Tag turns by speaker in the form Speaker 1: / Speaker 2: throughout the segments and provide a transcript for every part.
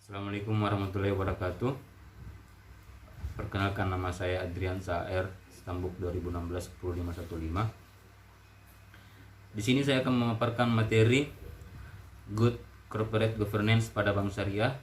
Speaker 1: Assalamualaikum warahmatullahi wabarakatuh. Perkenalkan, nama saya Adrian Saer, Stambuk 2016 10515. Di sini saya akan memaparkan materi Good Corporate Governance pada Bank Syariah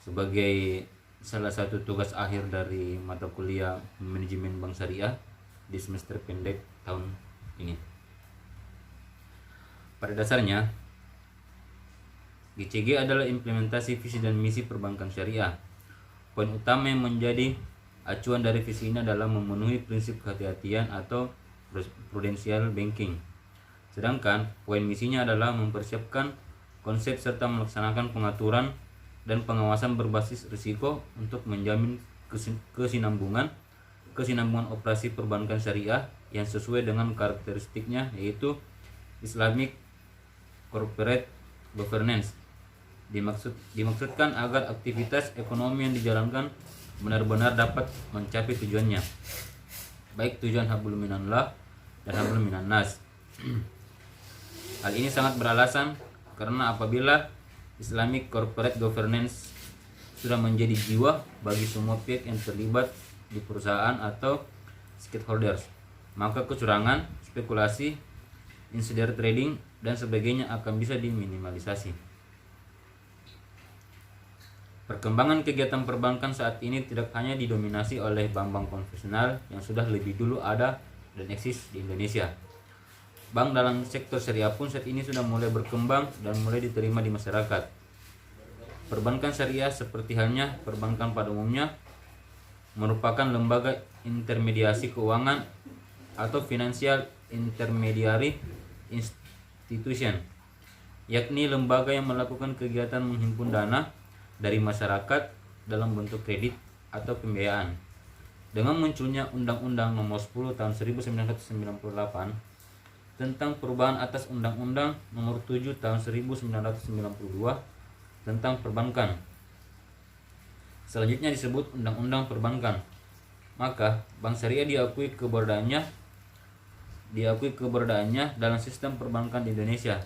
Speaker 1: sebagai salah satu tugas akhir dari mata kuliah Manajemen Bank Syariah di semester pendek tahun ini. Pada dasarnya, GCG adalah implementasi visi dan misi perbankan syariah. Poin utama yang menjadi acuan dari visi ini adalah memenuhi prinsip kehati-hatian atau prudential banking. Sedangkan poin misinya adalah mempersiapkan konsep serta melaksanakan pengaturan dan pengawasan berbasis risiko untuk menjamin kesinambungan operasi perbankan syariah yang sesuai dengan karakteristiknya, yaitu Islamic Corporate Governance. Dimaksudkan agar aktivitas ekonomi yang dijalankan benar-benar dapat mencapai tujuannya, baik tujuan hablum minallah dan hablum minan nas. Hal ini sangat beralasan karena apabila Islamic Corporate Governance sudah menjadi jiwa bagi semua pihak yang terlibat di perusahaan atau stakeholders, maka kecurangan, spekulasi, insider trading dan sebagainya akan bisa diminimalisasi. Perkembangan kegiatan perbankan saat ini tidak hanya didominasi oleh bank-bank konvensional yang sudah lebih dulu ada dan eksis di Indonesia. Bank dalam sektor syariah pun saat ini sudah mulai berkembang dan mulai diterima di masyarakat. Perbankan syariah seperti halnya perbankan pada umumnya merupakan lembaga intermediasi keuangan atau financial intermediary institution, yakni lembaga yang melakukan kegiatan menghimpun dana dari masyarakat dalam bentuk kredit atau pembiayaan. Dengan munculnya Undang-Undang Nomor 10 Tahun 1998 tentang perubahan atas Undang-Undang Nomor 7 Tahun 1992 tentang perbankan, selanjutnya disebut Undang-Undang Perbankan, maka Bank Syariah diakui keberadaannya dalam sistem perbankan di Indonesia.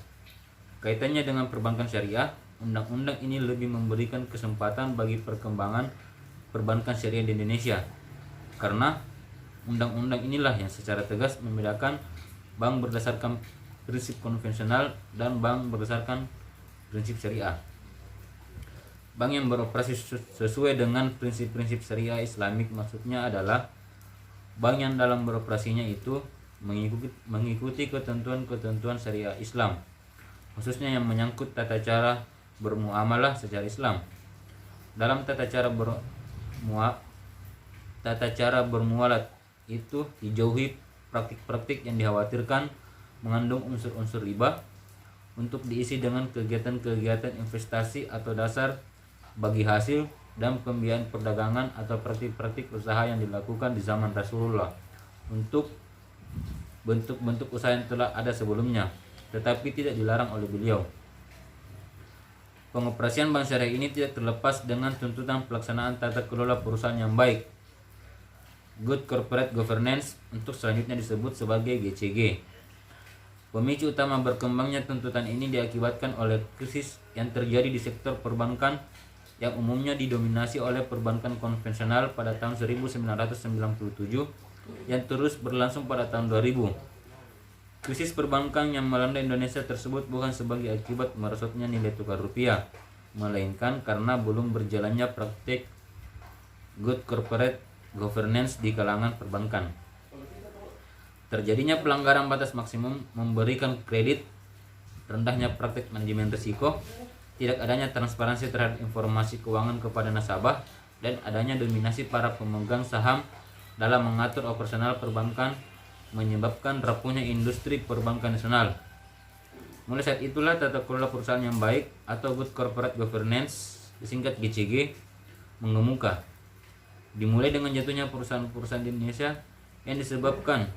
Speaker 1: Kaitannya dengan perbankan syariah, undang-undang ini lebih memberikan kesempatan bagi perkembangan perbankan syariah di Indonesia, karena undang-undang inilah yang secara tegas membedakan bank berdasarkan prinsip konvensional dan bank berdasarkan prinsip syariah. Bank yang beroperasi sesuai dengan prinsip-prinsip syariah Islamik maksudnya adalah bank yang dalam beroperasinya itu mengikuti ketentuan-ketentuan syariah Islam, khususnya yang menyangkut tata cara bermuamalah secara Islam. Dalam tata cara bermualat itu dijauhi praktik-praktik yang dikhawatirkan mengandung unsur-unsur riba untuk diisi dengan kegiatan-kegiatan investasi atau dasar bagi hasil dan pembiayaan perdagangan atau praktik-praktik usaha yang dilakukan di zaman Rasulullah untuk bentuk-bentuk usaha yang telah ada sebelumnya tetapi tidak dilarang oleh beliau. Pengoperasian bank syariah ini tidak terlepas dengan tuntutan pelaksanaan tata kelola perusahaan yang baik, Good Corporate Governance, untuk selanjutnya disebut sebagai GCG. Pemicu utama berkembangnya tuntutan ini diakibatkan oleh krisis yang terjadi di sektor perbankan yang umumnya didominasi oleh perbankan konvensional pada tahun 1997 yang terus berlangsung pada tahun 2000. Krisis perbankan yang melanda Indonesia tersebut bukan sebagai akibat merosotnya nilai tukar rupiah, melainkan karena belum berjalannya praktik Good Corporate Governance di kalangan perbankan. Terjadinya pelanggaran batas maksimum memberikan kredit, rendahnya praktik manajemen risiko, tidak adanya transparansi terhadap informasi keuangan kepada nasabah, dan adanya dominasi para pemegang saham dalam mengatur operasional perbankan menyebabkan rapuhnya industri perbankan nasional. Mulai saat itulah tata kelola perusahaan yang baik atau Good Corporate Governance, disingkat GCG, mengemuka. Dimulai dengan jatuhnya perusahaan-perusahaan di Indonesia yang disebabkan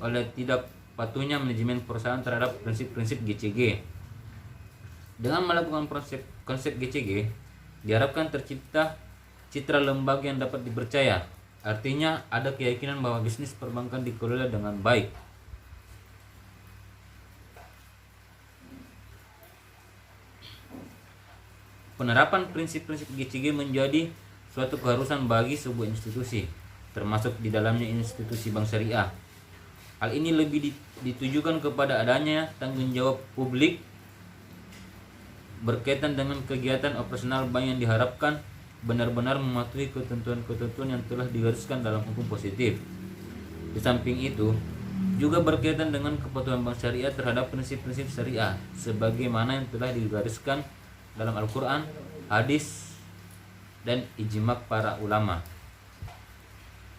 Speaker 1: oleh tidak patuhnya manajemen perusahaan terhadap prinsip-prinsip GCG. Dengan melakukan konsep GCG, diharapkan tercipta citra lembaga yang dapat dipercaya. Artinya ada keyakinan bahwa bisnis perbankan dikelola dengan baik. Penerapan prinsip-prinsip GCG menjadi suatu keharusan bagi sebuah institusi, termasuk di dalamnya institusi bank syariah. Hal ini lebih ditujukan kepada adanya tanggung jawab publik berkaitan dengan kegiatan operasional bank yang diharapkan benar-benar mematuhi ketentuan-ketentuan yang telah digariskan dalam hukum positif. Di samping itu, juga berkaitan dengan kepatuhan bank syariah terhadap prinsip-prinsip syariah sebagaimana yang telah digariskan dalam Al-Quran, hadis, dan ijma' para ulama.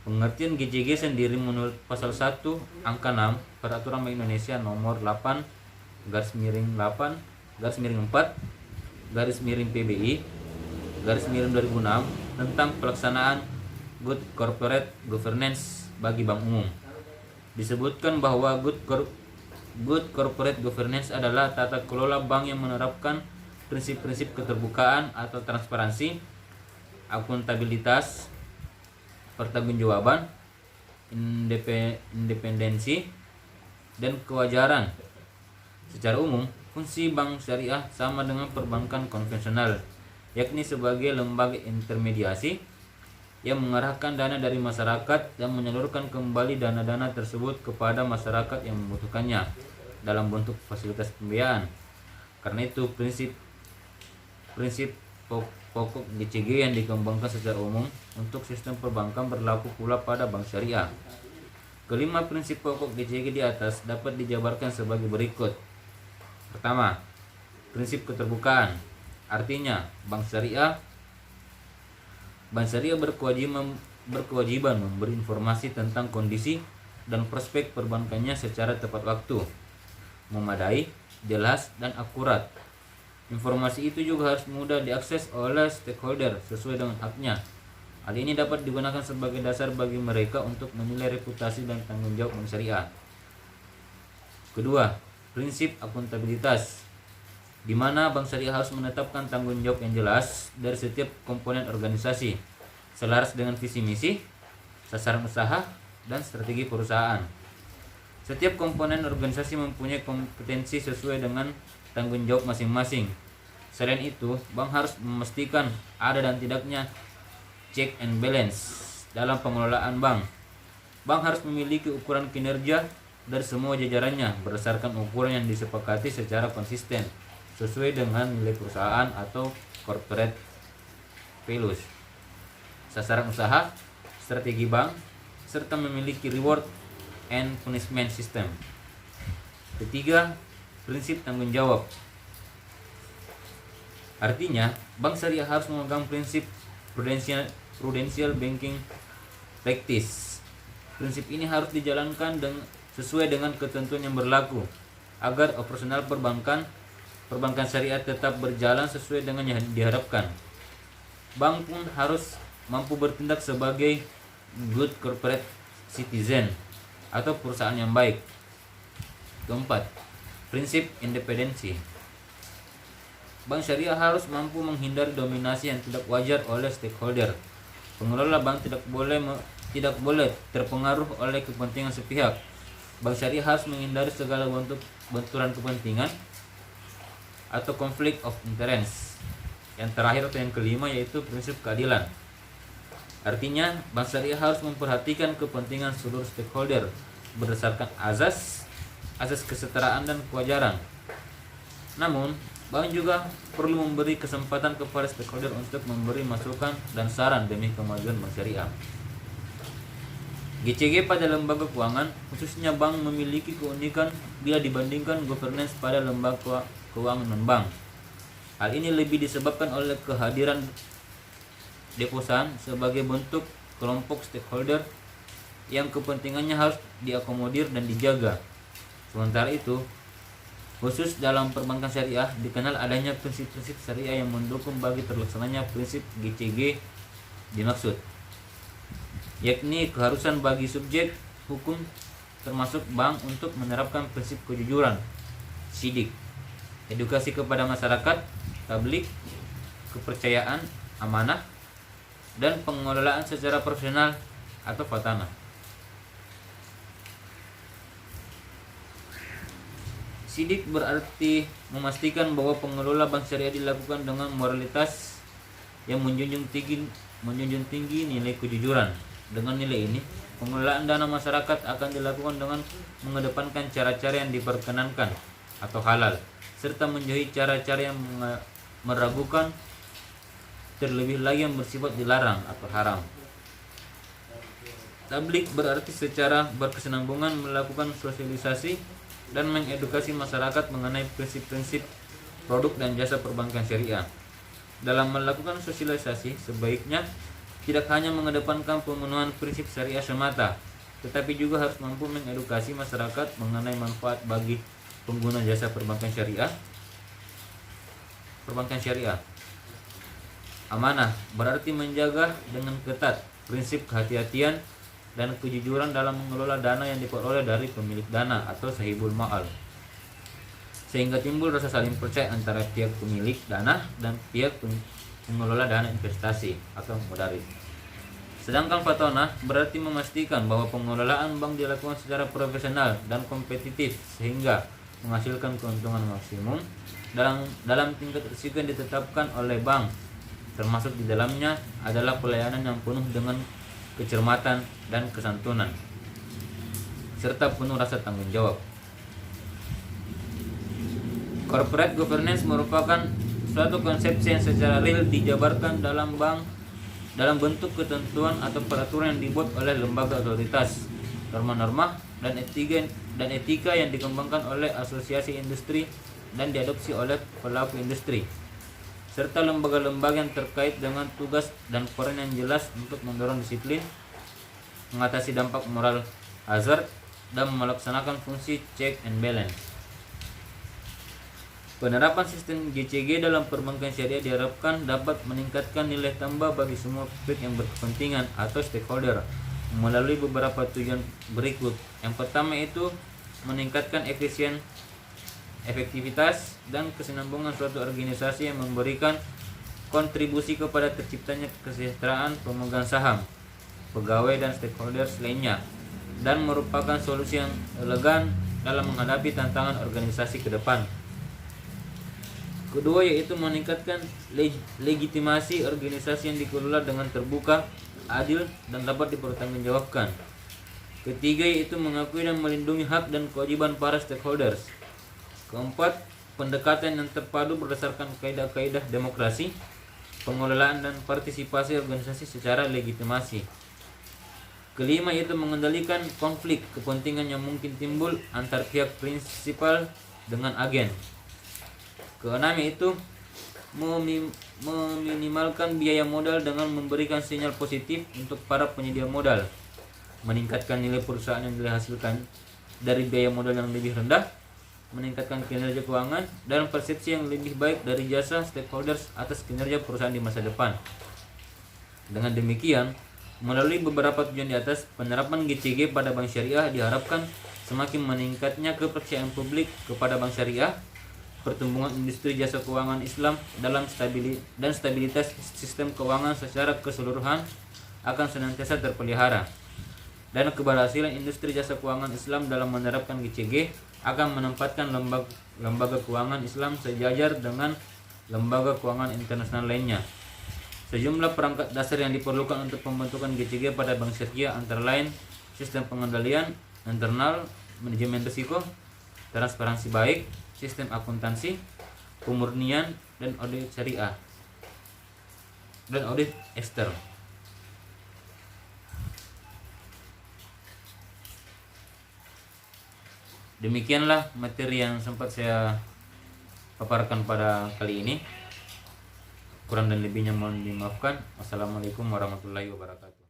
Speaker 1: Pengertian GCG sendiri menurut pasal 1 angka 6 Peraturan Bank Indonesia nomor 8/4/PBI/2006 tentang pelaksanaan Good Corporate Governance bagi bank umum. Disebutkan bahwa Good Corporate Governance adalah tata kelola bank yang menerapkan prinsip-prinsip keterbukaan atau transparansi, akuntabilitas, pertanggungjawaban, independensi, dan kewajaran. Secara umum, fungsi bank syariah sama dengan perbankan konvensional, yakni sebagai lembaga intermediasi yang mengarahkan dana dari masyarakat dan menyalurkan kembali dana-dana tersebut kepada masyarakat yang membutuhkannya dalam bentuk fasilitas pembiayaan. Karena itu prinsip pokok GCG yang dikembangkan secara umum untuk sistem perbankan berlaku pula pada bank syariah. Kelima prinsip pokok GCG di atas dapat dijabarkan sebagai berikut. Pertama, prinsip keterbukaan. Artinya, bank syariah berkewajiban memberi informasi tentang kondisi dan prospek perbankannya secara tepat waktu, memadai, jelas, dan akurat. Informasi itu juga harus mudah diakses oleh stakeholder sesuai dengan haknya. Hal ini dapat digunakan sebagai dasar bagi mereka untuk menilai reputasi dan tanggung jawab bank syariah. Kedua, prinsip akuntabilitas, di mana bank syariah harus menetapkan tanggung jawab yang jelas dari setiap komponen organisasi, selaras dengan visi misi, sasaran usaha, dan strategi perusahaan. Setiap komponen organisasi mempunyai kompetensi sesuai dengan tanggung jawab masing-masing. Selain itu, bank harus memastikan ada dan tidaknya check and balance dalam pengelolaan bank. Bank harus memiliki ukuran kinerja dari semua jajarannya berdasarkan ukuran yang disepakati secara konsisten sesuai dengan nilai perusahaan atau corporate values, sasaran usaha, strategi bank, serta memiliki reward and punishment system. Ketiga, prinsip tanggung jawab. Artinya, bank syariah harus memegang prinsip prudential banking practice. Prinsip ini harus dijalankan sesuai dengan ketentuan yang berlaku agar operasional perbankan syariah tetap berjalan sesuai dengan yang diharapkan. Bank pun harus mampu bertindak sebagai good corporate citizen atau perusahaan yang baik. Keempat, prinsip independensi. Bank syariah harus mampu menghindari dominasi yang tidak wajar oleh stakeholder. Pengelola bank tidak boleh terpengaruh oleh kepentingan sepihak. Bank syariah harus menghindari segala bentuk benturan kepentingan atau konflik of interest. Yang terakhir atau yang kelima yaitu prinsip keadilan. Artinya, bank syariah harus memperhatikan kepentingan seluruh stakeholder berdasarkan azas kesetaraan dan kewajaran. Namun, bank juga perlu memberi kesempatan kepada stakeholder untuk memberi masukan dan saran demi kemajuan bank syariah. GCG pada lembaga keuangan, khususnya bank, memiliki keunikan bila dibandingkan governance pada lembaga keuangan non-bank. Hal ini lebih disebabkan oleh kehadiran deposan sebagai bentuk kelompok stakeholder yang kepentingannya harus diakomodir dan dijaga. Sementara itu, khusus dalam perbankan syariah dikenal adanya prinsip-prinsip syariah yang mendukung bagi terlaksananya prinsip GCG dimaksud, yakni keharusan bagi subjek hukum termasuk bank untuk menerapkan prinsip kejujuran, sidik, edukasi kepada masyarakat, tablik, kepercayaan, amanah, dan pengelolaan secara profesional atau fatana. Sidik berarti memastikan bahwa pengelola bank syariah dilakukan dengan moralitas yang menjunjung tinggi nilai kejujuran. Dengan nilai ini, pengelolaan dana masyarakat akan dilakukan dengan mengedepankan cara-cara yang diperkenankan atau halal, serta menjauhi cara-cara yang meragukan, terlebih lagi yang bersifat dilarang atau haram. Tablik berarti secara berkesinambungan melakukan sosialisasi dan mengedukasi masyarakat mengenai prinsip-prinsip produk dan jasa perbankan syariah. Dalam melakukan sosialisasi, sebaiknya tidak hanya mengedepankan pemenuhan prinsip syariah semata, tetapi juga harus mampu mengedukasi masyarakat mengenai manfaat bagi pengguna jasa perbankan syariah. Amanah berarti menjaga dengan ketat prinsip kehati-hatian dan kejujuran dalam mengelola dana yang diperoleh dari pemilik dana atau sahibul ma'al, sehingga timbul rasa saling percaya antara pihak pemilik dana dan pihak pengelola dana investasi atau mudaris. Sedangkan fatonah berarti memastikan bahwa pengelolaan bank dilakukan secara profesional dan kompetitif sehingga menghasilkan keuntungan maksimum dalam tingkat risiko yang ditetapkan oleh bank, termasuk di dalamnya adalah pelayanan yang penuh dengan kecermatan dan kesantunan serta penuh rasa tanggung jawab. Corporate governance merupakan suatu konsepsi yang secara real dijabarkan dalam bentuk ketentuan atau peraturan yang dibuat oleh lembaga otoritas, norma-norma dan etika yang dikembangkan oleh asosiasi industri dan diadopsi oleh pelaku industri, serta lembaga-lembaga yang terkait dengan tugas dan peran yang jelas untuk mendorong disiplin, mengatasi dampak moral hazard, dan melaksanakan fungsi check and balance. Penerapan sistem GCG dalam perbankan syariah diharapkan dapat meningkatkan nilai tambah bagi semua pihak yang berkepentingan atau stakeholder melalui beberapa tujuan berikut. Yang pertama itu meningkatkan efektivitas dan kesinambungan suatu organisasi yang memberikan kontribusi kepada terciptanya kesejahteraan pemegang saham, pegawai dan stakeholders lainnya, dan merupakan solusi yang elegan dalam menghadapi tantangan organisasi ke depan. Kedua yaitu meningkatkan legitimasi organisasi yang dikelola dengan terbuka, adil, dan dapat dipertanggungjawabkan. Ketiga yaitu mengakui dan melindungi hak dan kewajiban para stakeholders. Keempat, pendekatan yang terpadu berdasarkan kaidah-kaidah demokrasi, pengelolaan dan partisipasi organisasi secara legitimasi. Kelima yaitu mengendalikan konflik kepentingan yang mungkin timbul antar pihak prinsipal dengan agen. Keenam yaitu meminimalkan biaya modal dengan memberikan sinyal positif untuk para penyedia modal, meningkatkan nilai perusahaan yang dihasilkan dari biaya modal yang lebih rendah, meningkatkan kinerja keuangan dan persepsi yang lebih baik dari jasa stakeholders atas kinerja perusahaan di masa depan. Dengan demikian, melalui beberapa tujuan di atas, penerapan GCG pada bank syariah diharapkan semakin meningkatnya kepercayaan publik kepada bank syariah, pertumbuhan industri jasa keuangan Islam dalam stabilitas sistem keuangan secara keseluruhan akan senantiasa terpelihara, dan keberhasilan industri jasa keuangan Islam dalam menerapkan GCG akan menempatkan lembaga keuangan Islam sejajar dengan lembaga keuangan internasional lainnya. Sejumlah perangkat dasar yang diperlukan untuk pembentukan GCG pada bank syariah antara lain sistem pengendalian internal, manajemen risiko, transparansi baik, sistem akuntansi, pemurnian, dan audit syariah, dan audit eksternal. Demikianlah materi yang sempat saya paparkan pada kali ini. Kurang dan lebihnya mohon dimaafkan. Wassalamualaikum warahmatullahi wabarakatuh.